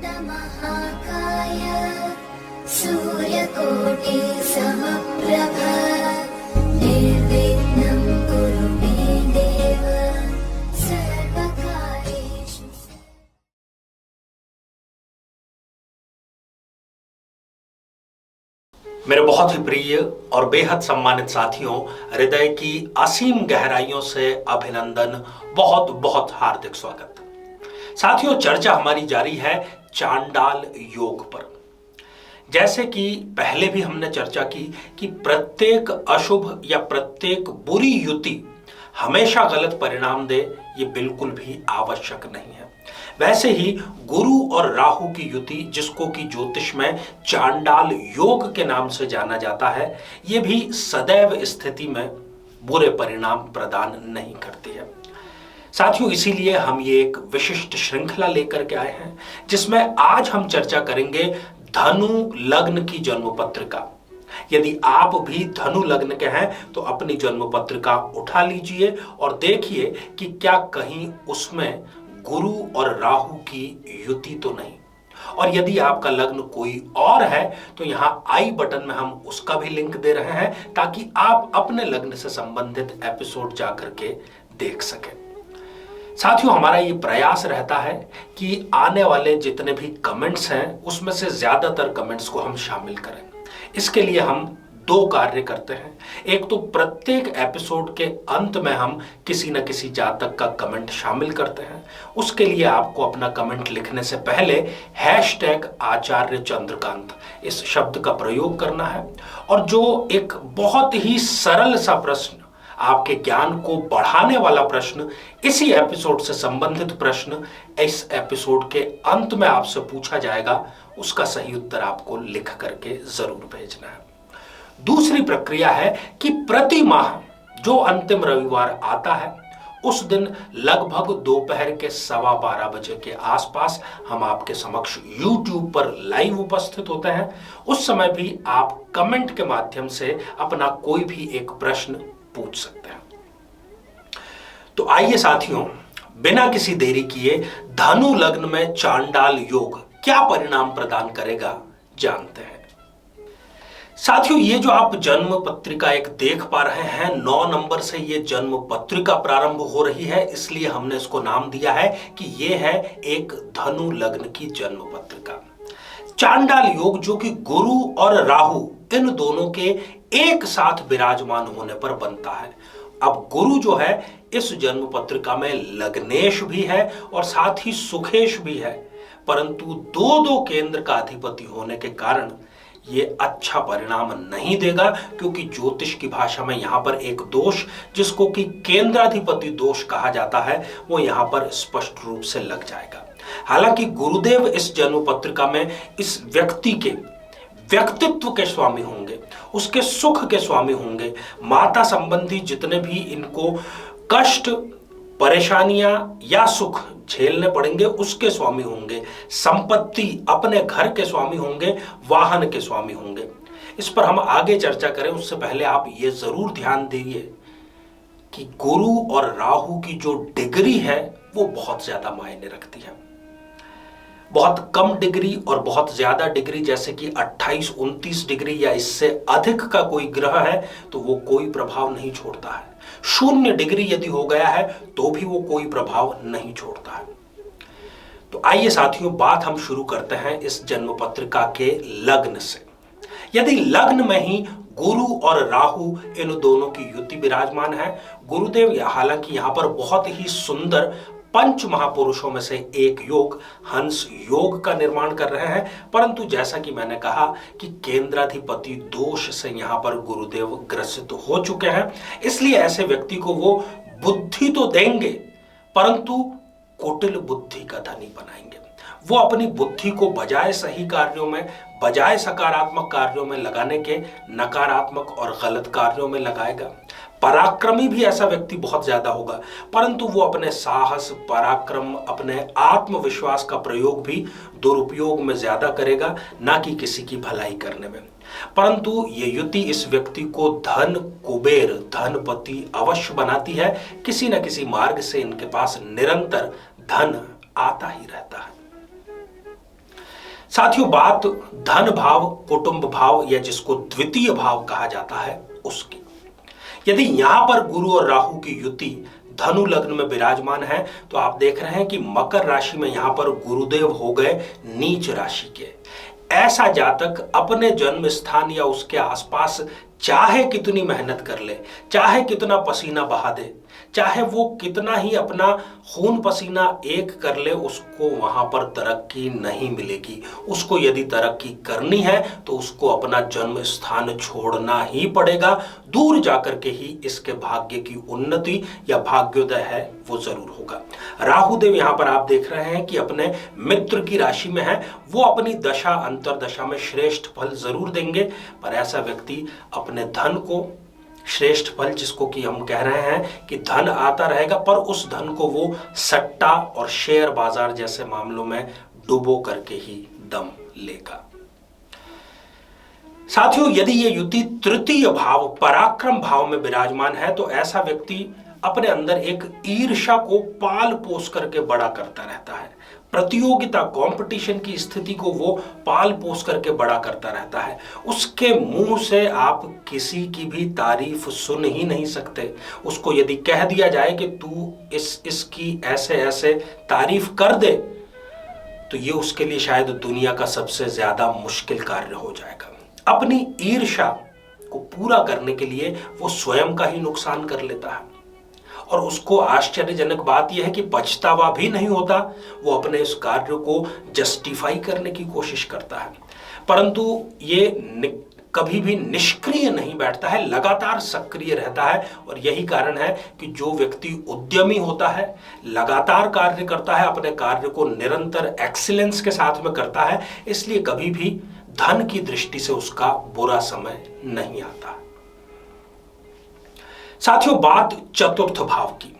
महाकाय सूर्यकोटि समप्रभ निर्विघ्नं कुरु मे देव सर्वकार्येषु। मेरे बहुत ही प्रिय और बेहद सम्मानित साथियों, हृदय की असीम गहराइयों से अभिनंदन, बहुत बहुत हार्दिक स्वागत। साथियों, चर्चा हमारी जारी है चांडाल योग पर। जैसे कि पहले भी हमने चर्चा की कि प्रत्येक अशुभ या प्रत्येक बुरी युति हमेशा गलत परिणाम दे, ये बिल्कुल भी आवश्यक नहीं है। वैसे ही गुरु और राहु की युति, जिसको कि ज्योतिष में चांडाल योग के नाम से जाना जाता है, ये भी सदैव स्थिति में बुरे परिणाम प्रदान नहीं करती है। साथियों, इसीलिए हम ये एक विशिष्ट श्रृंखला लेकर के आए हैं, जिसमें आज हम चर्चा करेंगे धनु लग्न की जन्म पत्रिका। यदि आप भी धनु लग्न के हैं तो अपनी जन्म पत्रिका उठा लीजिए और देखिए कि क्या कहीं उसमें गुरु और राहु की युति तो नहीं। और यदि आपका लग्न कोई और है तो यहां आई बटन में हम उसका भी लिंक दे रहे हैं, ताकि आप अपने लग्न से संबंधित एपिसोड जाकर के देख सकें। साथियों, हमारा ये प्रयास रहता है कि आने वाले जितने भी कमेंट्स हैं उसमें से ज्यादातर कमेंट्स को हम शामिल करें। इसके लिए हम दो कार्य करते हैं। एक तो प्रत्येक एपिसोड के अंत में हम किसी न किसी जातक का कमेंट शामिल करते हैं। उसके लिए आपको अपना कमेंट लिखने से पहले #आचार्य चंद्रकांत इस शब्द का प्रयोग करना है, और जो एक बहुत ही सरल सा प्रश्न, आपके ज्ञान को बढ़ाने वाला प्रश्न, इसी एपिसोड से संबंधित प्रश्न इस एपिसोड के अंत में आपसे पूछा जाएगा, उसका सही उत्तर आपको लिख करके जरूर भेजना है। दूसरी प्रक्रिया है कि प्रति माह जो अंतिम रविवार आता है, उस दिन लगभग दोपहर के 12:15 बजे के आसपास हम आपके समक्ष YouTube पर लाइव उपस्थित होते हैं। उस समय भी आप कमेंट के माध्यम से अपना कोई भी एक प्रश्न पूछ सकते हैं। तो आइए साथियों, बिना किसी देरी किए धनु लग्न में चांडाल योग क्या परिणाम प्रदान करेगा जानते हैं। साथियों, ये जो आप जन्म पत्रिका एक देख पा रहे हैं, 9 नंबर से ये जन्म पत्रिका प्रारंभ हो रही है, इसलिए हमने इसको नाम दिया है कि ये है एक धनु लग्न की जन्म पत्रिका। चांडाल योग जो कि गुरु और राहु इन दोनों के एक साथ विराजमान होने पर बनता है। अब गुरु जो है इस जन्म पत्रिका में लग्नेश भी है और साथ ही सुखेश भी है, परंतु दो केंद्र का अधिपति होने के कारण ये अच्छा परिणाम नहीं देगा, क्योंकि ज्योतिष की भाषा में यहां पर एक दोष, जिसको कि केंद्राधिपति दोष कहा जाता है, वो यहां पर स्पष्ट रूप से लग जाएगा। हालांकि गुरुदेव इस जन्म पत्रिका में इस व्यक्ति के व्यक्तित्व के स्वामी होंगे, उसके सुख के स्वामी होंगे, माता संबंधी जितने भी इनको कष्ट, परेशानियां या सुख झेलने पड़ेंगे उसके स्वामी होंगे, संपत्ति अपने घर के स्वामी होंगे, वाहन के स्वामी होंगे। इस पर हम आगे चर्चा करें उससे पहले आप ये जरूर ध्यान दीजिए कि गुरु और राहु की जो डिग्री है वो बहुत ज्यादा मायने रखती है। बहुत कम डिग्री और बहुत ज्यादा डिग्री, जैसे कि 28-29 डिग्री या इससे अधिक का कोई ग्रह है तो वो कोई प्रभाव नहीं छोड़ता है। 0 डिग्री यदि हो गया है तो भी वो कोई प्रभाव नहीं छोड़ता है। तो आइए साथियों, बात हम शुरू करते हैं इस जन्म पत्रिका के लग्न से। यदि लग्न में ही गुरु और राहु इन दोनों की युति विराजमान है, गुरुदेव हालांकि यहां पर बहुत ही सुंदर पंच महापुरुषों में से एक योग हंस योग का निर्माण कर रहे हैं, परंतु जैसा कि मैंने कहा कि केंद्राधिपति दोष से यहां पर गुरुदेव ग्रसित हो चुके हैं, इसलिए ऐसे व्यक्ति को वो बुद्धि तो देंगे परंतु कुटिल बुद्धि का धनी बनाएंगे। वो अपनी बुद्धि को बजाय सही कार्यों में, बजाय सकारात्मक कार्यों में लगाने के नकारात्मक और गलत कार्यों में लगाएगा। पराक्रमी भी ऐसा व्यक्ति बहुत ज्यादा होगा, परंतु वो अपने साहस, पराक्रम, अपने आत्मविश्वास का प्रयोग भी दुरुपयोग में ज्यादा करेगा, ना कि किसी की भलाई करने में। परंतु ये युति इस व्यक्ति को धन कुबेर, धनपति अवश्य बनाती है। किसी न किसी मार्ग से इनके पास निरंतर धन आता ही रहता है। साथियों, बात धन भाव, कुटुंब भाव या जिसको द्वितीय भाव कहा जाता है उसकी। यदि यहां पर गुरु और राहु की युति धनु लग्न में विराजमान है तो आप देख रहे हैं कि मकर राशि में यहां पर गुरुदेव हो गए नीच राशि के। ऐसा जातक अपने जन्म स्थान या उसके आसपास चाहे कितनी मेहनत कर ले, चाहे कितना पसीना बहा दे, चाहे वो कितना ही अपना खून पसीना एक कर ले, उसको वहां पर तरक्की नहीं मिलेगी। उसको यदि तरक्की करनी है तो उसको अपना जन्म स्थान छोड़ना ही पड़ेगा। दूर जाकर के ही इसके भाग्य की उन्नति या भाग्योदय है वो जरूर होगा। राहुदेव यहां पर आप देख रहे हैं कि अपने मित्र की राशि में है। वो अपनी दशा अंतरदशा में श्रेष्ठ फल जरूर देंगे, पर ऐसा व्यक्ति अपने धन को श्रेष्ठ फल, जिसको कि हम कह रहे हैं कि धन आता रहेगा, पर उस धन को वो सट्टा और शेयर बाजार जैसे मामलों में डुबो करके ही दम लेगा। साथियों, यदि ये युति तृतीय भाव पराक्रम भाव में विराजमान है तो ऐसा व्यक्ति अपने अंदर एक ईर्ष्या को पाल पोस करके बड़ा करता रहता है। प्रतियोगिता, कंपटीशन की स्थिति को वो पाल पोस करके बड़ा करता रहता है। उसके मुंह से आप किसी की भी तारीफ सुन ही नहीं सकते। उसको यदि कह दिया जाए कि तू इसकी ऐसे ऐसे तारीफ कर दे तो ये उसके लिए शायद दुनिया का सबसे ज्यादा मुश्किल कार्य हो जाएगा। अपनी ईर्ष्या को पूरा करने के लिए वो स्वयं का ही नुकसान कर लेता है और उसको आश्चर्यजनक बात यह है कि पछतावा भी नहीं होता। वो अपने इस कार्य को जस्टिफाई करने की कोशिश करता है, परंतु ये कभी भी निष्क्रिय नहीं बैठता है, लगातार सक्रिय रहता है। और यही कारण है कि जो व्यक्ति उद्यमी होता है, लगातार कार्य करता है, अपने कार्य को निरंतर एक्सीलेंस के साथ में करता है, इसलिए कभी भी धन की दृष्टि से उसका बुरा समय नहीं आता। साथियों, बात चतुर्थ भाव की।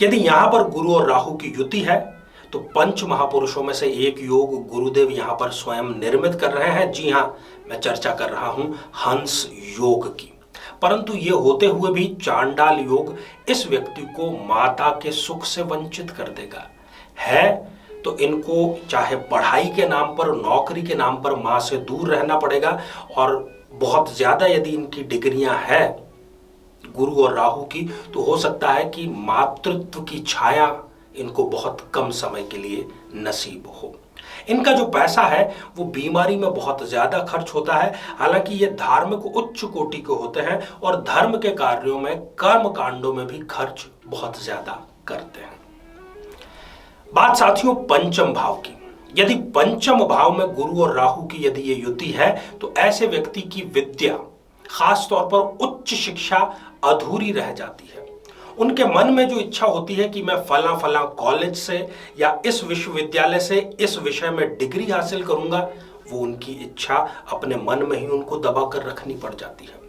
यदि यहां पर गुरु और राहु की युति है तो पंच महापुरुषों में से एक योग गुरुदेव यहां पर स्वयं निर्मित कर रहे हैं। जी हां, मैं चर्चा कर रहा हूं हंस योग की। परंतु ये होते हुए भी चांडाल योग इस व्यक्ति को माता के सुख से वंचित कर देगा। है तो इनको चाहे पढ़ाई के नाम पर, नौकरी के नाम पर मां से दूर रहना पड़ेगा। और बहुत ज्यादा यदि इनकी डिग्रियां हैं गुरु और राहु की, तो हो सकता है कि मातृत्व की छाया इनको बहुत कम समय के लिए नसीब हो। इनका जो पैसा है वो बीमारी में बहुत ज्यादा खर्च होता है। हालांकि ये धार्मिक उच्च कोटि के होते हैं और धर्म के कार्यों में, कर्म कांडों में भी खर्च बहुत ज्यादा करते हैं। बात साथियों पंचम भाव की। यदि पंचम भाव में गुरु और राहु की यदि ये युति है तो ऐसे व्यक्ति की विद्या, खास तौर पर उच्च शिक्षा अधूरी रह जाती है। उनके मन में जो इच्छा होती है कि मैं फला फला कॉलेज से या इस विश्वविद्यालय से इस विषय में डिग्री हासिल करूंगा, वो उनकी इच्छा अपने मन में ही उनको दबा कर रखनी पड़ जाती है।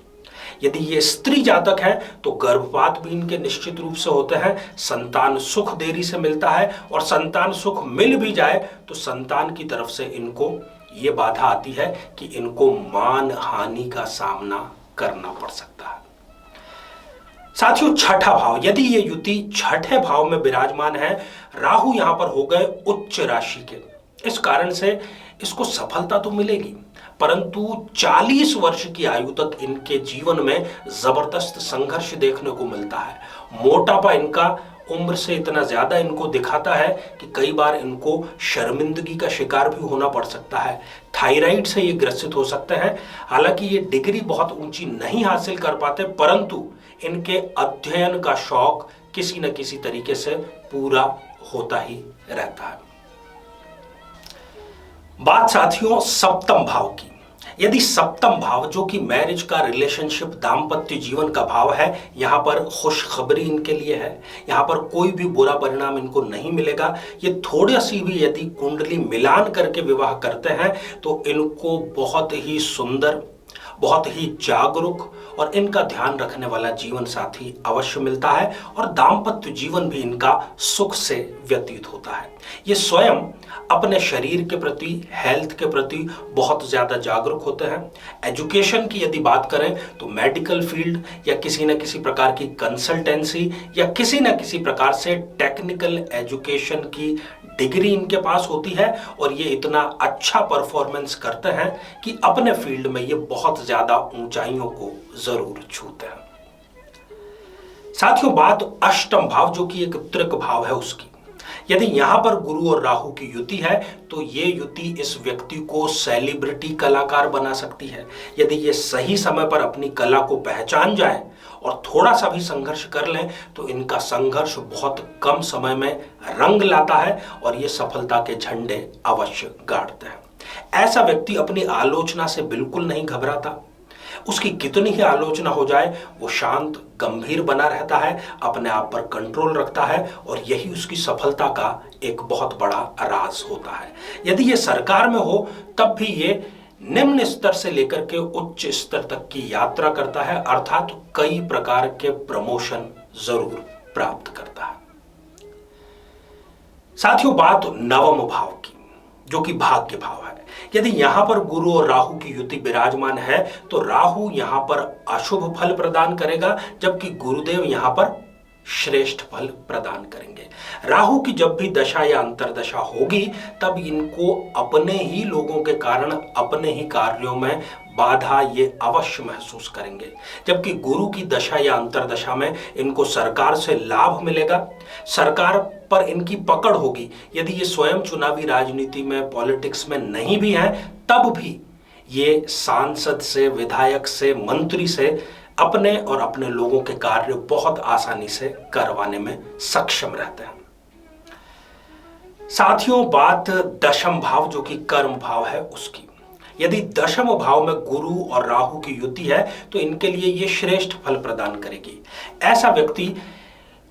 यदि ये स्त्री जातक है तो गर्भपात भी इनके निश्चित रूप से होते हैं। संतान सुख देरी से मिलता है और संतान सुख मिल भी जाए तो संतान की तरफ से इनको ये बाधा आती है कि इनको मान हानि का सामना करना पड़ सकता है। साथियों, छठा भाव। यदि ये युति छठे भाव में विराजमान है, राहु यहां पर हो गए उच्च राशि के, इस कारण से इसको सफलता तो मिलेगी, परंतु 40 वर्ष की आयु तक इनके जीवन में जबरदस्त संघर्ष देखने को मिलता है। मोटापा इनका उम्र से इतना ज्यादा इनको दिखाता है कि कई बार इनको शर्मिंदगी का शिकार भी होना पड़ सकता है। थायराइड से ये ग्रसित हो सकते हैं। हालांकि ये डिग्री बहुत ऊंची नहीं हासिल कर पाते, परंतु इनके अध्ययन का शौक किसी न किसी तरीके से पूरा होता ही रहता है। बात साथियों सप्तम भाव की। यदि सप्तम भाव जो कि मैरिज का, रिलेशनशिप, दाम्पत्य जीवन का भाव है, यहां पर खुशखबरी इनके लिए है। यहां पर कोई भी बुरा परिणाम इनको नहीं मिलेगा। ये थोड़ी सी भी यदि कुंडली मिलान करके विवाह करते हैं तो इनको बहुत ही सुंदर, बहुत ही जागरूक और इनका ध्यान रखने वाला जीवन साथी अवश्य मिलता है और दाम्पत्य जीवन भी इनका सुख से व्यतीत होता है। ये स्वयं अपने शरीर के प्रति, हेल्थ के प्रति बहुत ज़्यादा जागरूक होते हैं। एजुकेशन की यदि बात करें तो मेडिकल फील्ड या किसी न किसी प्रकार की कंसल्टेंसी या किसी न किसी प्रकार से टेक्निकल एजुकेशन की डिग्री इनके पास होती है और ये इतना अच्छा परफॉर्मेंस करते हैं कि अपने फील्ड में ये बहुत ज़्यादा ऊंचाइयों को ज़रूर छूते हैं। साथियों, बात अष्टम भाव जो कि एक त्रिक भाव है उसकी। यदि यहां पर गुरु और राहु की युति है तो ये युति इस व्यक्ति को सेलिब्रिटी कलाकार बना सकती है। यदि ये सही समय पर अपनी कला को पहचान जाए और थोड़ा सा भी संघर्ष कर लें तो इनका संघर्ष बहुत कम समय में रंग लाता है और ये सफलता के झंडे अवश्य गाड़ते हैं। ऐसा व्यक्ति अपनी आलोचना से बिल्कुल नहीं घबराता। उसकी कितनी ही आलोचना हो जाए वो शांत गंभीर बना रहता है, अपने आप पर कंट्रोल रखता है और यही उसकी सफलता का एक बहुत बड़ा राज होता है। यदि ये सरकार में हो तब भी ये निम्न स्तर से लेकर के उच्च स्तर तक की यात्रा करता है, अर्थात कई प्रकार के प्रमोशन जरूर प्राप्त करता है। साथियों, बात नवम भाव की जो कि भाग्य भाव है। यदि यहां पर गुरु और राहु की युति विराजमान है तो राहु यहां पर अशुभ फल प्रदान करेगा जबकि गुरुदेव यहां पर श्रेष्ठ फल प्रदान करेंगे। राहु की जब भी दशा या अंतर्दशा होगी तब इनको अपने ही लोगों के कारण अपने ही कार्यों में बाधा ये अवश्य महसूस करेंगे, जबकि गुरु की दशा या अंतर्दशा में इनको सरकार से लाभ मिलेगा, सरकार पर इनकी पकड़ होगी। यदि ये स्वयं चुनावी राजनीति में, पॉलिटिक्स में नहीं भी हैं तब भी ये सांसद से, विधायक से, मंत्री से अपने और अपने लोगों के कार्य बहुत आसानी से करवाने में सक्षम रहते हैं। साथियों, बात दशम भाव जो कि कर्म भाव है उसकी। यदि दशम भाव में गुरु और राहु की युति है तो इनके लिए ये श्रेष्ठ फल प्रदान करेगी। ऐसा व्यक्ति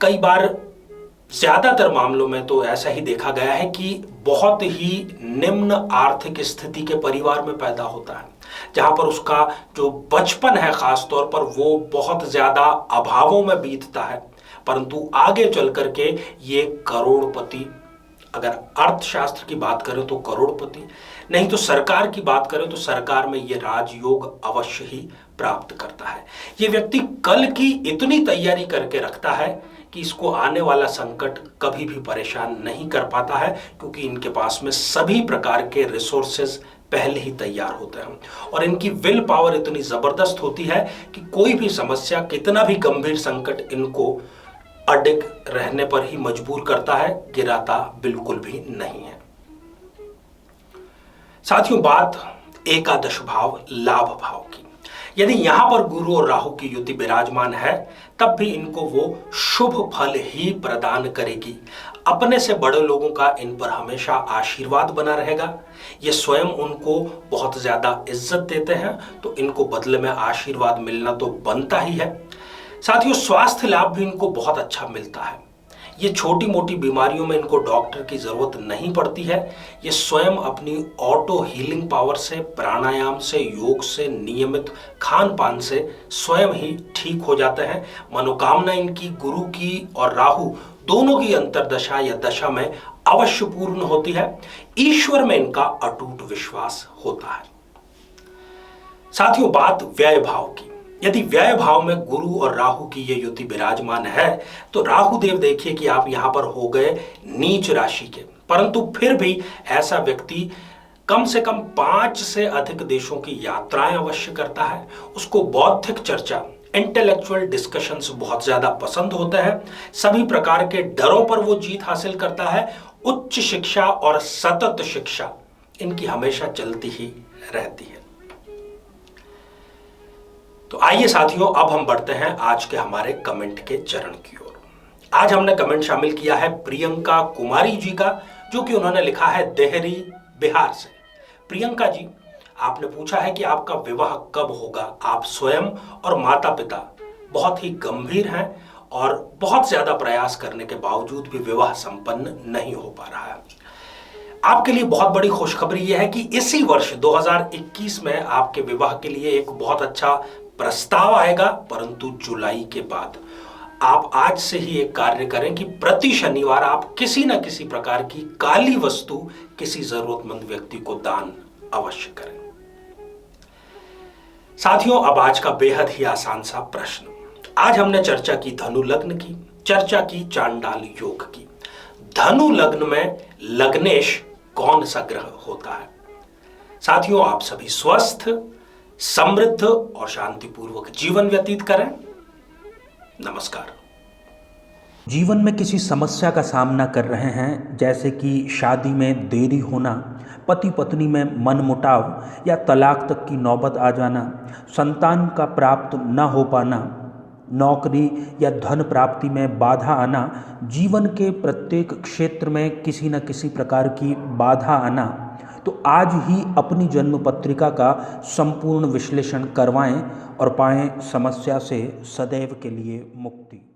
कई बार, ज्यादातर मामलों में तो ऐसा ही देखा गया है कि बहुत ही निम्न आर्थिक स्थिति के परिवार में पैदा होता है, जहां पर उसका जो बचपन है खास तौर पर वो बहुत ज्यादा अभावों में बीतता है, परंतु आगे चल करके ये करोड़पति, अगर अर्थशास्त्र की बात करें तो करोड़पति, नहीं तो सरकार की बात करें तो सरकार में ये राजयोग अवश्य ही प्राप्त करता है। ये व्यक्ति कल की इतनी तैयारी करके रखता है कि इसको आने वाला संकट कभी भी परेशान नहीं कर पाता है, क्योंकि इनके पास में सभी प्रकार के रिसोर्सेज पहले ही तैयार होते हैं और इनकी विल पावर इतनी जबरदस्त होती है कि कोई भी समस्या, कितना भी गंभीर संकट इनको अडिग रहने पर ही मजबूर करता है, गिराता बिल्कुल भी नहीं है। साथियों, बात एकादश भाव लाभ भाव की। यदि यहां पर गुरु और राहु की युति विराजमान है तब भी इनको वो शुभ फल ही प्रदान करेगी। अपने से बड़े लोगों का इन पर हमेशा आशीर्वाद बना रहेगा। ये स्वयं उनको बहुत ज्यादा इज्जत देते हैं तो इनको बदले में आशीर्वाद मिलना तो बनता ही है। साथियों, स्वास्थ्य लाभ भी इनको बहुत अच्छा मिलता है। ये छोटी मोटी बीमारियों में इनको डॉक्टर की जरूरत नहीं पड़ती है। ये स्वयं अपनी ऑटो हीलिंग पावर से, प्राणायाम से, योग से, नियमित खान पान से स्वयं ही ठीक हो जाते हैं। मनोकामना इनकी गुरु की और राहु दोनों की अंतर्दशा या दशा में अवश्य पूर्ण होती है। ईश्वर में इनका अटूट विश्वास होता है। साथियों, बात व्यय भाव की। यदि व्यय भाव में गुरु और राहु की ये युति विराजमान है तो राहु देव देखिए कि आप यहां पर हो गए नीच राशि के, परंतु फिर भी ऐसा व्यक्ति कम से कम 5 से अधिक देशों की यात्राएं अवश्य करता है। उसको बौद्धिक चर्चा, इंटेलेक्चुअल डिस्कशंस बहुत ज्यादा पसंद होते हैं। सभी प्रकार के डरों पर वो जीत हासिल करता है। उच्च शिक्षा और सतत शिक्षा इनकी हमेशा चलती ही रहती है। तो आइए साथियों, अब हम बढ़ते हैं आज के हमारे कमेंट के चरण की ओर। आज हमने कमेंट शामिल किया है प्रियंका कुमारी जी का, जो कि उन्होंने लिखा है देहरी, बिहार से। प्रियंका जी, आपने पूछा है कि आपका विवाह कब होगा। आप स्वयं और माता पिता बहुत ही गंभीर हैं और बहुत ज्यादा प्रयास करने के बावजूद भी विवाह संपन्न नहीं हो पा रहा है। आपके लिए बहुत बड़ी खुशखबरी यह है कि इसी वर्ष 2021 में आपके विवाह के लिए एक बहुत अच्छा प्रस्ताव आएगा, परंतु जुलाई के बाद। आप आज से ही एक कार्य करें कि प्रति शनिवार आप किसी न किसी प्रकार की काली वस्तु किसी जरूरतमंद व्यक्ति को दान अवश्य करें। साथियों, अब आज का बेहद ही आसान सा प्रश्न। आज हमने चर्चा की धनु लग्न की, चर्चा की चांडाल योग की। धनु लग्न में लग्नेश कौन सा ग्रह होता है? साथियों, आप सभी स्वस्थ, समृद्ध और शांतिपूर्वक जीवन व्यतीत करें। नमस्कार। जीवन में किसी समस्या का सामना कर रहे हैं, जैसे कि शादी में देरी होना, पति पत्नी में मनमुटाव या तलाक तक की नौबत आ जाना, संतान का प्राप्त न हो पाना, नौकरी या धन प्राप्ति में बाधा आना, जीवन के प्रत्येक क्षेत्र में किसी न किसी प्रकार की बाधा आना, तो आज ही अपनी जन्म पत्रिका का संपूर्ण विश्लेषण करवाएं और पाएं समस्या से सदैव के लिए मुक्ति।